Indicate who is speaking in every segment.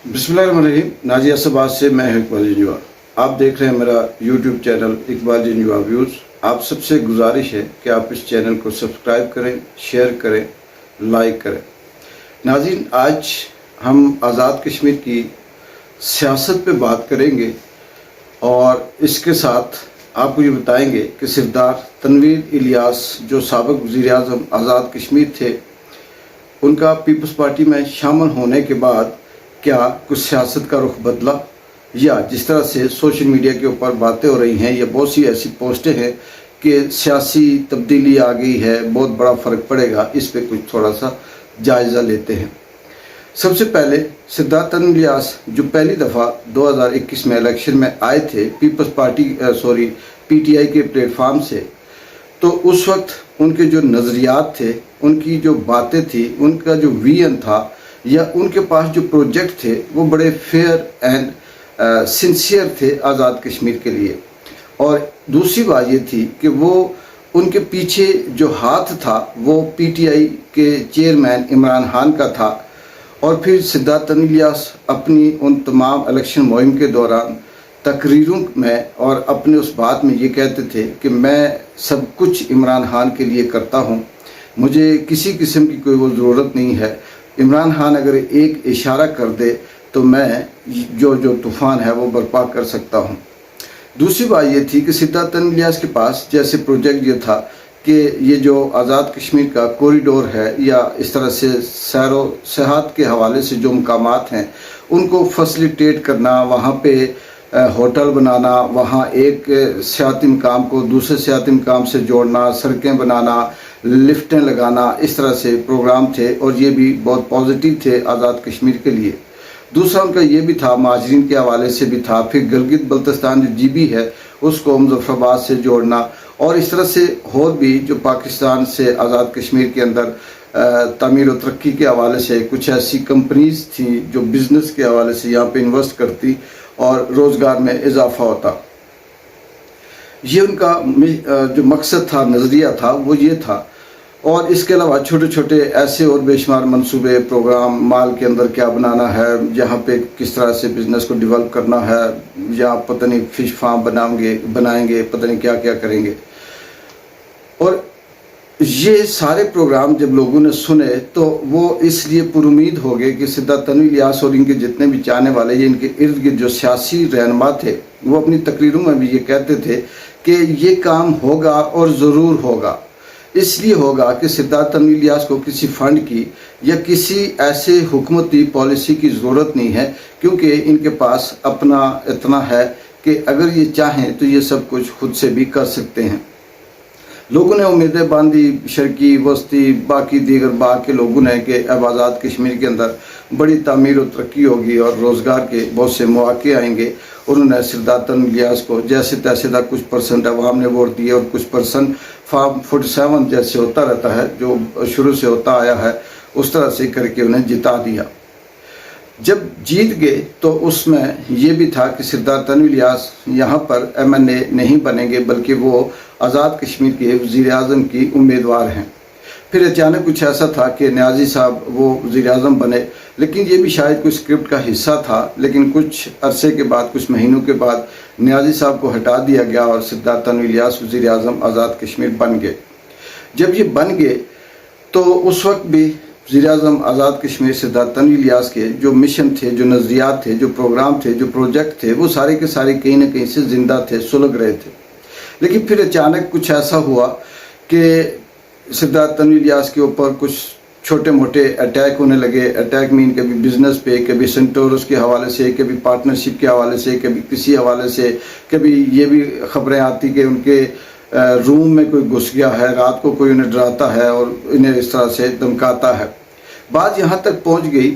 Speaker 1: बिस्मिल्लाहिर्रहमानिर्रहीम। नाजी असबाद से मैं इकबाल जिंजुआ। आप देख रहे हैं मेरा यूट्यूब चैनल इकबाल जिंजुआ व्यूज़। आप सबसे गुजारिश है कि आप इस चैनल को सब्सक्राइब करें, शेयर करें, लाइक करें। नाज़रीन, आज हम आज़ाद कश्मीर की सियासत पे बात करेंगे और इसके साथ आपको ये बताएंगे कि सरदार तनवीर इलियास जो साबिक वज़ीर-ए-आज़म आज़ाद कश्मीर थे, उनका पीपल्स पार्टी में शामिल होने के बाद क्या कुछ सियासत का रुख बदला, या जिस तरह से सोशल मीडिया के ऊपर बातें हो रही हैं या बहुत सी ऐसी पोस्टें हैं कि सियासी तब्दीली आ गई है, बहुत बड़ा फ़र्क पड़ेगा। इस पे कुछ थोड़ा सा जायज़ा लेते हैं। सबसे पहले सरदार तनवीर इलियास जो पहली दफ़ा 2021 में इलेक्शन में आए थे पीपल्स पार्टी पीटीआई के प्लेटफार्म से, तो उस वक्त उनके जो नज़रियात थे, उनकी जो बातें थी, उनका जो विजन था या उनके पास जो प्रोजेक्ट थे, वो बड़े फेयर एंड सिंसियर थे आज़ाद कश्मीर के लिए। और दूसरी बात ये थी कि वो उनके पीछे जो हाथ था वो पीटीआई के चेयरमैन इमरान खान का था। और फिर सरदार तनवीर इलियास अपनी उन तमाम इलेक्शन मुहिम के दौरान तकरीरों में और अपने उस बात में ये कहते थे कि मैं सब कुछ इमरान खान के लिए करता हूँ, मुझे किसी किस्म की कोई वो ज़रूरत नहीं है। इमरान खान अगर एक इशारा कर दे तो मैं जो तूफ़ान है वो बर्पा कर सकता हूँ। दूसरी बात ये थी कि सरदार तनवीर इलियास के पास जैसे प्रोजेक्ट ये था कि ये जो आज़ाद कश्मीर का कॉरिडोर है या इस तरह से सैर व सियाहत के हवाले से जो मकामात हैं उनको फैसिलिटेट करना, वहाँ पे होटल बनाना, वहाँ एक सियाहती मकाम को दूसरे सियाहती मकाम से जोड़ना, सड़कें बनाना, लिफ्टें लगाना, इस तरह से प्रोग्राम थे और ये भी बहुत पॉजिटिव थे आज़ाद कश्मीर के लिए। दूसरा उनका ये भी था, महाजरीन के हवाले से भी था। फिर गिलगित बल्तिस्तान जो जीबी है उसको मुजफ्फराबाद से जोड़ना, और इस तरह से और भी जो पाकिस्तान से आज़ाद कश्मीर के अंदर तामीर और तरक्की के हवाले से कुछ ऐसी कंपनीज थी जो बिज़नेस के हवाले से यहाँ पे इन्वेस्ट करती और रोज़गार में इजाफा होता। ये उनका जो मकसद था, नज़रिया था, वो ये था। और इसके अलावा छोटे छोटे ऐसे और बेशुमार मंसूबे, प्रोग्राम, माल के अंदर क्या बनाना है, यहाँ पे किस तरह से बिज़नेस को डेवलप करना है, या पता नहीं फिश फार्म बनाएंगे, पता नहीं क्या क्या करेंगे। और ये सारे प्रोग्राम जब लोगों ने सुने तो वो इसलिए पुरुमीद हो गए कि सरदार तनवीर इलियास और इनके जितने भी चाहने वाले, ये इनके इर्द गिर्द जो सियासी रहनुमा थे, वो अपनी तकरीरों में भी ये कहते थे कि ये काम होगा और ज़रूर होगा। इसलिए होगा कि सरदार तनवीर इलियास को किसी फंड की या किसी ऐसे हुकूमती पॉलिसी की ज़रूरत नहीं है, क्योंकि इनके पास अपना इतना है कि अगर ये चाहें तो ये सब कुछ खुद से भी कर सकते हैं। लोगों ने उम्मीदें बांधी, शर्की बस्ती बाकी दीगर बाग के लोगों ने, कि अब आज़ाद कश्मीर के अंदर बड़ी तामीर और तरक्की होगी और रोज़गार के बहुत से मौके आएंगे। उन्होंने सरदार तनवीर इलियास को जैसे तैसे था कुछ परसेंट अवाम ने वोट दिए और कुछ परसेंट फार्म 47 जैसे होता रहता है जो शुरू से होता आया है, उस तरह से करके उन्हें जिता दिया। जब जीत गए तो उसमें ये भी था कि सरदार तनवीर इलियास यहाँ पर एमएनए नहीं बनेंगे, बल्कि वो आज़ाद कश्मीर के वज़ीर-ए-आज़म की उम्मीदवार हैं। फिर अचानक कुछ ऐसा था कि नियाज़ी साहब वो वज़ीर-ए-आज़म बने, लेकिन ये भी शायद कोई स्क्रिप्ट का हिस्सा था। लेकिन कुछ अरसे के बाद, कुछ महीनों के बाद नियाज़ी साहब को हटा दिया गया और सरदार तनवीर इलियास वज़ीर-ए-आज़म आज़ाद कश्मीर बन गए। जब ये बन गए तो उस वक्त भी वज़ीर-ए-आज़म आज़ाद कश्मीर सरदार तनवीर इलियास के जो मिशन थे, जो नज़रियात थे, जो प्रोग्राम थे, जो प्रोजेक्ट थे, वो सारे के सारे कहीं ना कहीं से ज़िंदा थे, सुलग रहे थे। लेकिन फिर अचानक कुछ ऐसा हुआ कि सरदार तनवीर इलियास के ऊपर कुछ छोटे मोटे अटैक होने लगे। अटैक मीन कभी बिज़नेस पे, कभी सेंटोरस के हवाले से, कभी पार्टनरशिप के हवाले से, कभी किसी हवाले से, कभी ये भी खबरें आती कि उनके रूम में कोई घुस गया है, रात को कोई उन्हें डराता है और इन्हें इस तरह से धमकाता है। बात यहाँ तक पहुँच गई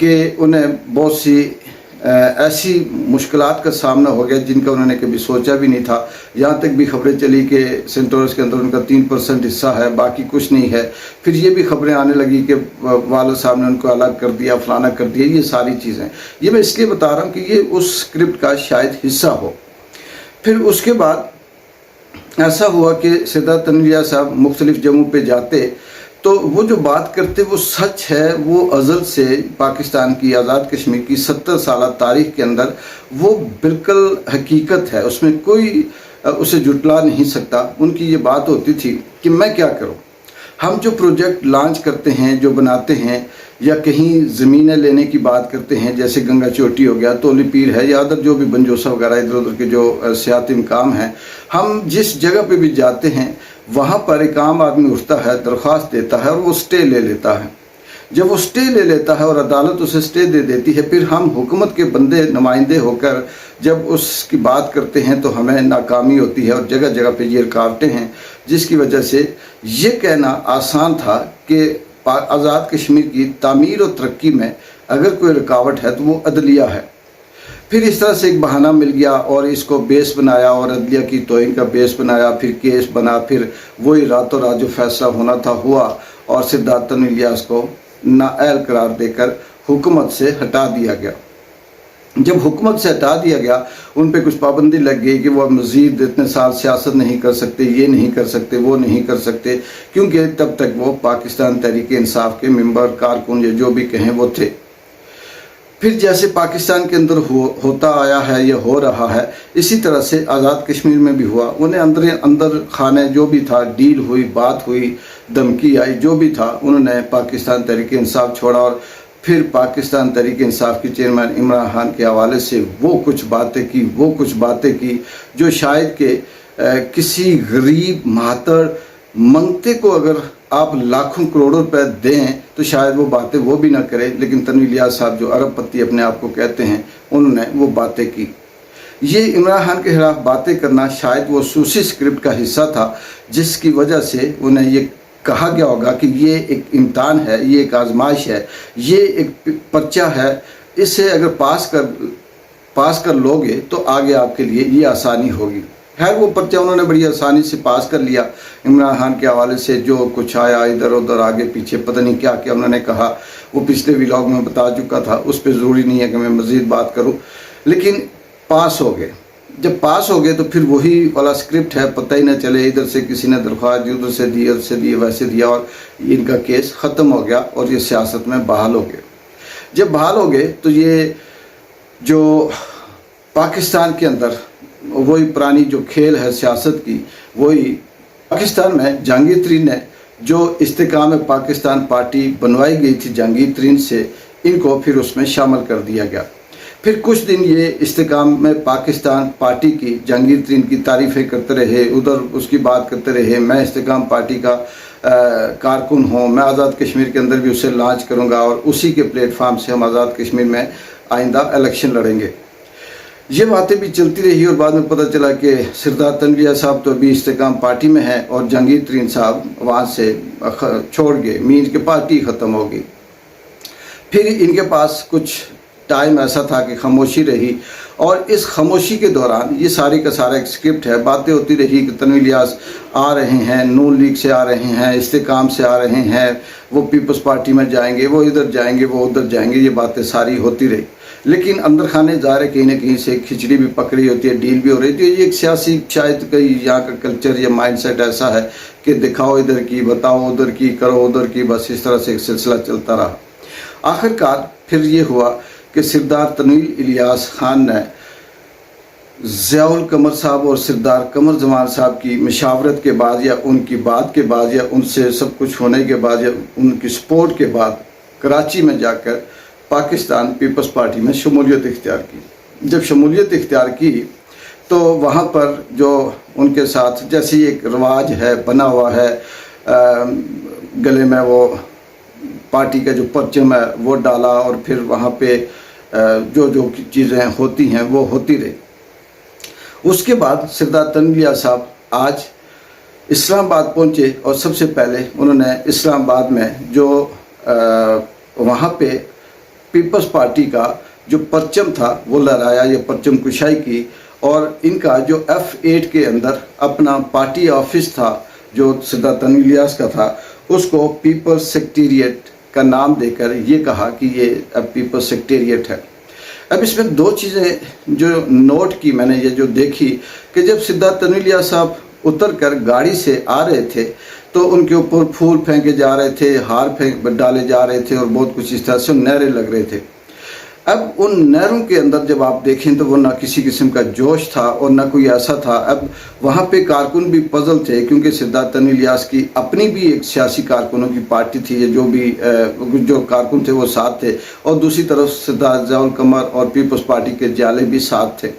Speaker 1: कि उन्हें बहुत सी ऐसी मुश्किलात का सामना हो गया जिनका उन्होंने कभी सोचा भी नहीं था। यहाँ तक भी खबरें चली कि सेंटोरस के अंदर उनका 3% हिस्सा है, बाकी कुछ नहीं है। फिर ये भी खबरें आने लगी कि वालिद साहब ने उनको अलग कर दिया, फलाना कर दिया। ये सारी चीज़ें ये मैं इसलिए बता रहा हूँ कि ये उस स्क्रिप्ट का शायद हिस्सा हो। फिर उसके बाद ऐसा हुआ कि सरदार तनवीर इलियास साहब मुख्तलिफ जगहों पे जाते तो वो जो बात करते वो सच है, वो अज़ल से पाकिस्तान की आज़ाद कश्मीर की 70 साल तारीख के अंदर वो बिल्कुल हकीकत है, उसमें कोई उसे जुटला नहीं सकता। उनकी ये बात होती थी कि मैं क्या करूं, हम जो प्रोजेक्ट लॉन्च करते हैं, जो बनाते हैं, या कहीं ज़मीनें लेने की बात करते हैं, जैसे गंगा चोटी हो गया, तोली पीर है, या अदर जो भी बंजोसा वगैरह इधर उधर के जो सियाती मकाम हैं, हम जिस जगह पे भी जाते हैं वहाँ पर एक आम आदमी उठता है, दरख्वास्त देता है और वो स्टे ले लेता है। जब वो स्टे ले लेता है और अदालत उसे स्टे दे देती है, फिर हम हुकूमत के बंदे नुमाइंदे होकर जब उसकी बात करते हैं तो हमें नाकामी होती है और जगह जगह पे ये रुकावटें हैं, जिसकी वजह से ये कहना आसान था कि आज़ाद कश्मीर की तामीर और तरक्की में अगर कोई रुकावट है तो वो अदलिया है। फिर इस तरह से एक बहाना मिल गया और इसको बेस बनाया और अदलिया की तौहीन का बेस बनाया, फिर केस बना, फिर वही रातों रात जो फैसला होना था हुआ और सिद्धार्थ तन्वीर इलियास को नाअहल करार देकर हुकूमत से हटा दिया गया। जब हुकूमत से हटा दिया गया, उन पे कुछ पाबंदी लग गई कि वो मज़ीद इतने साल सियासत नहीं कर सकते, ये नहीं कर सकते, वो नहीं कर सकते, क्योंकि तब तक वो पाकिस्तान तहरीक इंसाफ के मेंबर, कारकुन या जो भी कहें वो थे। फिर जैसे पाकिस्तान के अंदर होता आया है या हो रहा है, इसी तरह से आज़ाद कश्मीर में भी हुआ। उन्हें अंदर खाने जो भी था, डील हुई, बात हुई, धमकी आई, जो भी था, उन्होंने पाकिस्तान तहरीक इंसाफ छोड़ा और फिर पाकिस्तान तहरीक इंसाफ की चेयरमैन इमरान खान के हवाले से वो कुछ बातें की जो शायद के किसी गरीब मातर मंगते को अगर आप लाखों करोड़ों रुपए दें तो शायद वो बातें वो भी ना करें, लेकिन तन्वीर इलियास साहब जो अरबपति अपने आप को कहते हैं, उन्होंने वो बातें की। ये इमरान खान के खिलाफ बातें करना शायद वो सूसी स्क्रिप्ट का हिस्सा था, जिसकी वजह से उन्हें ये कहा गया होगा कि ये एक इम्तिहान है, ये एक आजमाइश है, ये एक पर्चा है, इसे अगर पास कर लोगे तो आगे आपके लिए ये आसानी होगी। खैर वो पर्चा उन्होंने बड़ी आसानी से पास कर लिया। इमरान खान के हवाले से जो कुछ आया इधर उधर आगे पीछे पता नहीं क्या क्या उन्होंने कहा, वो पिछले व्लॉग में बता चुका था, उस पर ज़रूरी नहीं है कि मैं मज़ीद बात करूं। लेकिन पास हो गए। जब पास हो गए तो फिर वही वाला स्क्रिप्ट है, पता ही ना चले, इधर से किसी ने दरख्वास्त दी, उधर से दी, उधर से दी, वैसे दिया और इनका केस ख़त्म हो गया और ये सियासत में बहाल हो गए। जब बहाल हो गए तो ये जो पाकिस्तान के अंदर वही पुरानी जो खेल है सियासत की, वही पाकिस्तान में जहांगीर तरीन ने जो इस्तेकाम पाकिस्तान पार्टी बनवाई गई थी जहांगीर तरीन से, इनको फिर उसमें शामिल कर दिया गया। फिर कुछ दिन ये इस्तेकाम में पाकिस्तान पार्टी की जहांगीर तरीन की तारीफ़ें करते रहे, उधर उसकी बात करते रहे, मैं इस्तेकाम पार्टी का कारकुन हूँ, मैं आज़ाद कश्मीर के अंदर भी उसे लॉन्च करूँगा और उसी के प्लेटफार्म से हम आज़ाद कश्मीर में आइंदा इलेक्शन लड़ेंगे। ये बातें भी चलती रही और बाद में पता चला कि सरदार तन्वीर इलियास साहब तो अभी इस्तेकाम पार्टी में हैं और जहांगीर तरीन साहब वहाँ से छोड़ गए, मीन की पार्टी ख़त्म हो गई। फिर इनके पास कुछ टाइम ऐसा था कि खामोशी रही और इस खामोशी के दौरान ये सारी का सारा एक स्क्रिप्ट है, बातें होती रही कि तन्वीर इलियास आ रहे हैं, नून लीग से आ रहे हैं, इस्तेकाम से आ रहे हैं, वो पीपल्स पार्टी में जाएंगे, वो इधर जाएंगे, वो उधर जाएंगे, ये बातें सारी होती रही। लेकिन अंदर खाने ज़ाहिर है कहीं ना कहीं से खिचड़ी भी पकड़ी होती है, डील भी हो रही थी। ये एक सियासी शायद कहीं यहाँ का कल्चर या माइंडसेट ऐसा है कि दिखाओ इधर की, बताओ उधर की, करो उधर की, बस इस तरह से एक सिलसिला चलता रहा। आखिरकार फिर ये हुआ कि सरदार तन्वीर इलियास खान ने ज़ियाउल कमर साहब और सरदार कमर जमान साहब की मशावरत के बाद या उनकी बात के बाद या उनसे सब कुछ होने के बाद या उनकी सपोर्ट के बाद कराची में जाकर पाकिस्तान पीपल्स पार्टी में शमूलियत इख्तियार की। जब शमूलियत इख्तियार की तो वहाँ पर जो उनके साथ जैसे एक रिवाज है बना हुआ है, गले में वो पार्टी का जो परचम है वो डाला और फिर वहाँ पे जो जो चीज़ें होती हैं वो होती रही। उसके बाद सरदार तन्वीर इलियास साहब आज इस्लामाबाद पहुँचे और सबसे पहले उन्होंने इस्लामाबाद में जो वहाँ पे पीपल्स पार्टी का जो परचम था वो लहराया, ये परचम कुशाई की और इनका जो F8 के अंदर अपना पार्टी ऑफिस था जो सरदार तन्वीर इलियास का था, उसको पीपल्स सेक्रेटेरिएट का नाम देकर ये कहा कि ये अब पीपल्स सेक्रेटेरिएट है। अब इसमें दो चीज़ें जो नोट की मैंने, ये जो देखी कि जब सरदार तन्वीर इलियास साहब उतर कर गाड़ी से आ रहे थे तो उनके ऊपर फूल फेंके जा रहे थे, हार फेंक डाले जा रहे थे और बहुत कुछ इस तरह से नारे लग रहे थे। अब उन नहरों के अंदर जब आप देखें तो वो ना किसी किस्म का जोश था और ना कोई ऐसा था। अब वहाँ पे कारकुन भी पजल थे, क्योंकि सिद्धार्थ तन्वी इलियास की अपनी भी एक सियासी कारकुनों की पार्टी थी, जो भी जो कारकुन थे वो साथ थे, और दूसरी तरफ सिद्धार्थ ज़ियाउल कमर और पीपल्स पार्टी के जाले भी साथ थे।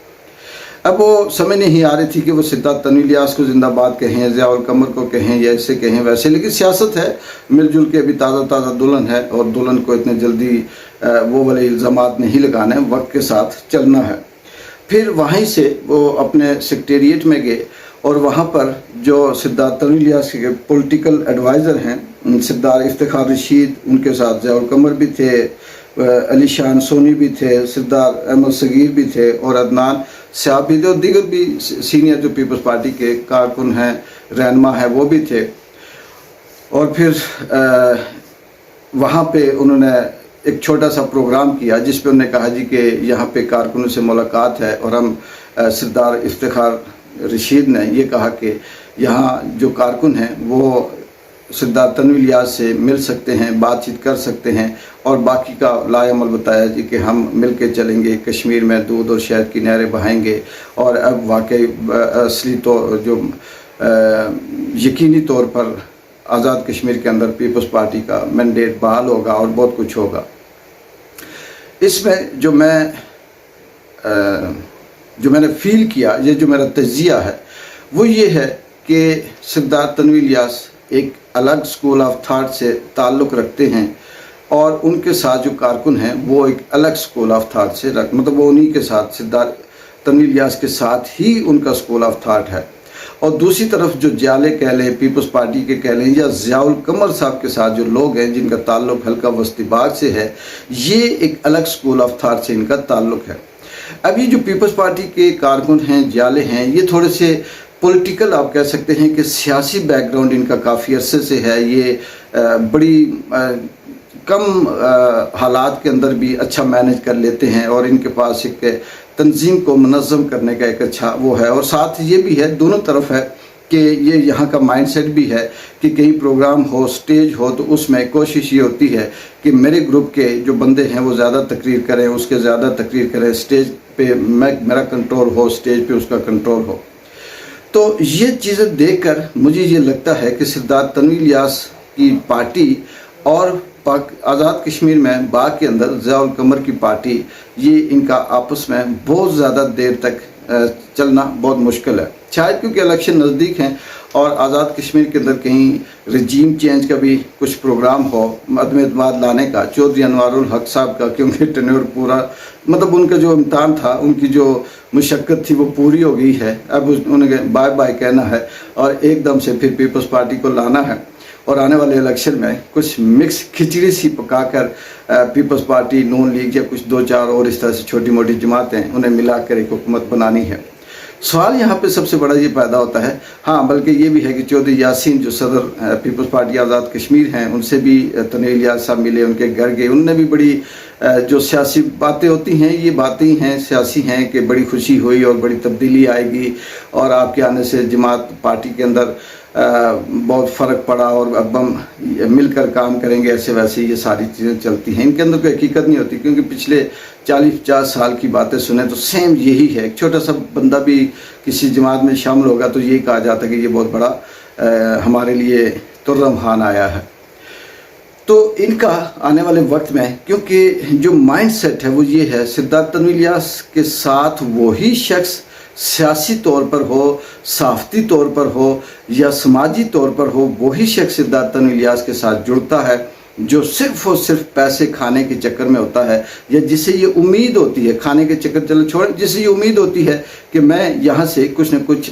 Speaker 1: अब वो समझ नहीं आ रही थी कि वो सिद्धार्थ तन्वी इलियास को जिंदाबाद कहें, ज़ियाउल कमर को कहें, या ऐसे कहें वैसे, लेकिन सियासत है, मिलजुल के अभी ताज़ा दुल्हन है और दुल्हन को इतने जल्दी वो वाले इल्ज़ामात नहीं लगाने, वक्त के साथ चलना है। फिर वहीं से वो अपने सेक्रेटेरिएट में गए और वहाँ पर जो सिद्धार्थ तन्वी इलियास के पॉलिटिकल एडवाइज़र हैं, सरदार इफ्तिखार रशीद, उनके साथ ज़ियाउल कमर भी थे, अली शान सोनी भी थे, सरदार अहमद सगीर भी थे और अदनान साहब भी थे, और दीगर भी सीनियर जो पीपल्स पार्टी के कारकुन हैं, रहनुमा हैं, वो भी थे। और फिर वहाँ पे उन्होंने एक छोटा सा प्रोग्राम किया जिस पे उन्होंने कहा जी कि यहाँ पे कारकुनों से मुलाकात है, और हम सरदार इफ्तिखार रशीद ने ये कहा कि यहाँ जो कारकुन हैं वो सिद्धार्थ तन्वी इलियास से मिल सकते हैं, बातचीत कर सकते हैं, और बाकी का लाएमल बताया जी कि हम मिल के चलेंगे, कश्मीर में दूध और शहद की नहरें बहाएंगे, और अब वाकई असली तो जो यकीनी तौर पर आज़ाद कश्मीर के अंदर पीपल्स पार्टी का मैंडेट बहाल होगा और बहुत कुछ होगा। इसमें जो मैंने फील किया, ये जो मेरा तजिया है वो ये है कि सिद्धार्थ तन्वी इलियास एक अलग स्कूल ऑफ थॉट से ताल्लुक़ रखते हैं, और उनके साथ जो कारकुन हैं वो एक अलग स्कूल ऑफ थॉट से मतलब वो उन्हीं के साथ, सिद्धार्थ तन्वी इलियास के साथ ही उनका स्कूल ऑफ थॉट है। और दूसरी तरफ जो जाले कह लें, पीपल्स पार्टी के कह लें, या ज़ियाउल कमर साहब के साथ जो लोग हैं जिनका ताल्लुक़ हल्का वस्ती बाग से है, ये एक अलग स्कूल ऑफ थॉट से इनका ताल्लुक़ है। अब ये जो पीपल्स पार्टी के कारकुन हैं, जाले हैं, ये थोड़े से पॉलिटिकल आप कह सकते हैं कि सियासी बैकग्राउंड इनका काफ़ी अरसे से है। ये बड़ी कम हालात के अंदर भी अच्छा मैनेज कर लेते हैं, और इनके पास एक तंजीम को मुनज़्ज़म करने का एक अच्छा वो है। और साथ ये भी है, दोनों तरफ है कि ये यहाँ का माइंडसेट भी है कि कहीं प्रोग्राम हो, स्टेज हो, तो उसमें कोशिश ये होती है कि मेरे ग्रुप के जो बंदे हैं वो ज़्यादा तकरीर करें, उसके ज़्यादा तकरीर करें, स्टेज पे मेरा कंट्रोल हो, स्टेज पे उसका कंट्रोल हो। तो ये चीज़ें देखकर मुझे ये लगता है कि सिद्धार्थ तन्वी इलियास की पार्टी और आज़ाद कश्मीर में बाग के अंदर ज़ियाउल कमर की पार्टी, ये इनका आपस में बहुत ज़्यादा देर तक चलना बहुत मुश्किल है। शायद क्योंकि इलेक्शन नज़दीक हैं और आज़ाद कश्मीर के अंदर कहीं रजीम चेंज का भी कुछ प्रोग्राम हो, अदम एतमाद लाने का, चौधरी अनवारुल हक साहब का, क्योंकि टेन्योर पूरा मतलब उनका जो इम्तहान था, उनकी जो मुशक्क़त थी वो पूरी हो गई है। अब उन्हें बाय बाय कहना है और एकदम से फिर पीपल्स पार्टी को लाना है, और आने वाले इलेक्शन में कुछ मिक्स खिचड़ी सी पकाकर पीपल्स पार्टी, नून लीग या कुछ दो चार और इस तरह से छोटी मोटी जमातें, उन्हें मिलाकर एक हुकूमत बनानी है। सवाल यहाँ पे सबसे बड़ा ये पैदा होता है, हाँ बल्कि ये भी है कि चौधरी यासीन जो सदर पीपल्स पार्टी आज़ाद कश्मीर हैं, उनसे भी तन्वी इलियास साहब मिले, उनके घर गए, उनने भी बड़ी जो सियासी बातें होती हैं, ये बातें हैं सियासी हैं कि बड़ी खुशी हुई और बड़ी तब्दीली आएगी, और आपके आने से जमात पार्टी के अंदर बहुत फ़र्क पड़ा और अब हम मिलकर काम करेंगे, ऐसे वैसे ये सारी चीज़ें चलती हैं। इनके अंदर कोई हकीकत नहीं होती, क्योंकि पिछले 40-50 साल की बातें सुने तो सेम यही है। एक छोटा सा बंदा भी किसी जमात में शामिल होगा तो यही कहा जाता है कि ये बहुत बड़ा हमारे लिए तुर्रमहान आया है। तो इनका आने वाले वक्त में, क्योंकि जो माइंड सेट है वो ये है, सिद्धार्थ तन्वी इलियास के साथ वही शख्स सियासी तौर पर हो, सहाफ़ती तौर पर हो या समाजी तौर पर हो, वही शख्स सिद्धार्थ तन्वी इलियास के साथ जुड़ता है जो सिर्फ और सिर्फ पैसे खाने के चक्कर में होता है, या जिसे ये उम्मीद होती है, खाने के चक्कर चलो छोड़, जिसे ये उम्मीद होती है कि मैं यहाँ से कुछ न कुछ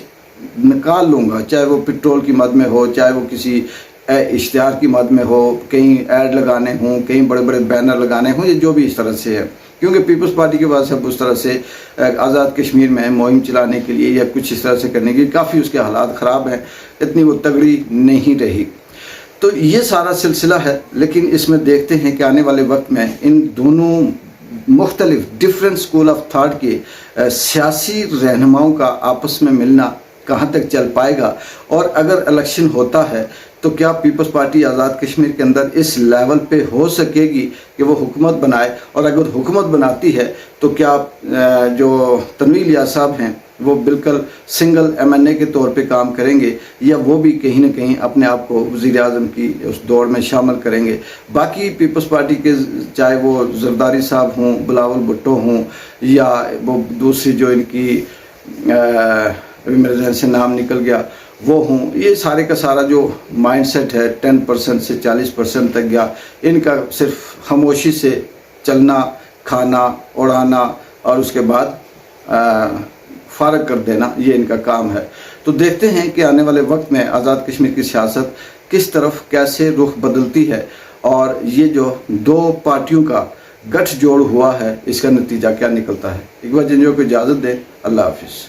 Speaker 1: निकाल लूँगा, चाहे वो पेट्रोल की मद में हो, चाहे वो किसी इश्तिहार की मद में हो, कहीं ऐड लगाने हों, कहीं बड़े बड़े बैनर लगाने हों, या जो भी इस तरह से है। क्योंकि पीपल्स पार्टी के पास अब उस तरह से आज़ाद कश्मीर में मुहिम चलाने के लिए या कुछ इस तरह से करने के लिए काफ़ी उसके हालात ख़राब हैं, इतनी वो तगड़ी नहीं रही। तो ये सारा सिलसिला है, लेकिन इसमें देखते हैं कि आने वाले वक्त में इन दोनों मुख्तलिफ डिफरेंट स्कूल ऑफ थाट के सियासी रहनुमाओं का आपस में मिलना कहाँ तक चल पाएगा, और अगर इलेक्शन होता है تو کیا پیپلز پارٹی آزاد کشمیر کے اندر اس لیول پہ ہو سکے گی کہ وہ حکومت بنائے؟ اور اگر حکومت بناتی ہے تو کیا جو تنویر الیاس صاحب ہیں وہ بالکل سنگل MNA کے طور پہ کام کریں گے، یا وہ بھی کہیں نہ کہیں اپنے آپ کو وزیر اعظم کی اس دوڑ میں شامل کریں گے؟ باقی پیپلز پارٹی کے چاہے وہ زرداری صاحب ہوں، بلاول بھٹو ہوں، یا وہ دوسری جو ان کی ابھی میرے ذہن سے نام نکل گیا وہ ہوں، یہ سارے کا سارا جو مائنڈ سیٹ ہے 10% سے 40% تک گیا، ان کا صرف خاموشی سے چلنا، کھانا، اڑانا اور اس کے بعد فارغ کر دینا، یہ ان کا کام ہے۔ تو دیکھتے ہیں کہ آنے والے وقت میں آزاد کشمیر کی سیاست کس طرف کیسے رخ بدلتی ہے، اور یہ جو دو پارٹیوں کا گٹھ جوڑ ہوا ہے اس کا نتیجہ کیا نکلتا ہے۔ اقبال جنجوع کو اجازت دیں، اللہ حافظ۔